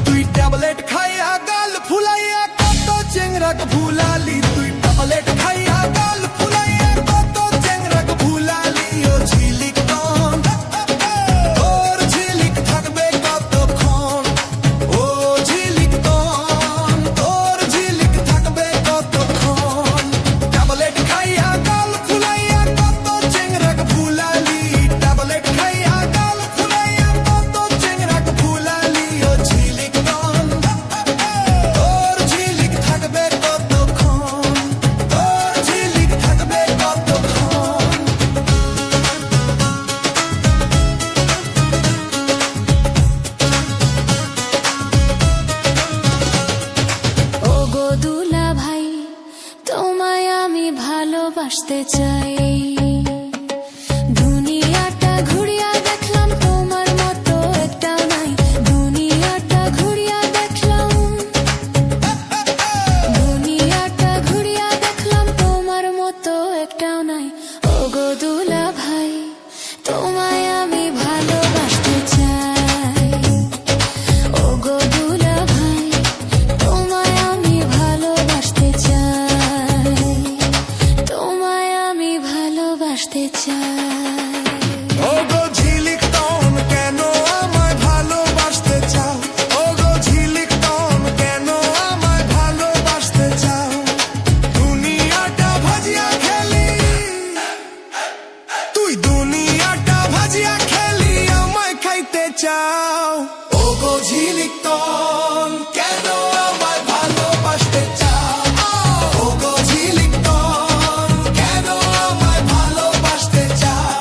তুই ট্যাবলেট খাইয়া গাল ফুলাইয়া কত চেংরাক ভুলালি, তুই ট্যাবলেট খাইয়া গাল ফুলাইয়া কত চেংরাক ভুলালি। ও ঝিলিক টন তোর ঝিলিক থাকবে কতক্ষণ, ও ঝিলিক টন তোর ঝিলিক থাকবে কতক্ষণ। ট্যাবলেট খাইয়া গাল ফুলাইয়া কত চেংরাক ভুলালি, ট্যাবলেট খাইয়া গাল ফুলাইয়া কত চেংরাক ভুলালি। ও ঝিলিক টন তোর ঝিলিক থাকবে কতক্ষণ, তোর ঝিলিক থাকবে কতক্ষণ। ওগো দুলা ভাই, তোমায় আমি ভালোবাসতে চাই। দুনিয়াটা ঘুরিয়া দেখলাম, তোমার মতো একটাও নাই। দুনিয়াটা ঘুরিয়া দেখলাম, দুনিয়াটা ঘুরিয়া দেখলাম, তোমার মতো একটাও নাই। ওগো দুলা ভাই, তোমায় আমি ভালোবাসতে চাই। ওগো দুলা ভাই, তোমায় আমি ভালোবাসতে চাই। তোমায় আমি ভালোবাসতে চাই। ওগো ঝিলিক টন কেন আমায় ভালোবাসতে চাও, ওগো ঝিলিক টন কেন আমায় ভালোবাসতে চাও। দুনিয়াটা ভাজিয়া খেলি, তুই দুনিয়াটা ভাজিয়া খেলি আমায় খাইতে চাও। ওগো ঝিলিক টন কেন আমায় ভালোবাসতে চাও, ওগো ঝিলিক টন কেন আমায় ভালোবাসতে চাও।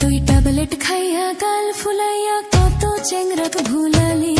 তুই ট্যাবলেট খাইয়া গাল ফুলাইয়া কত চেংরাক ভুলালি।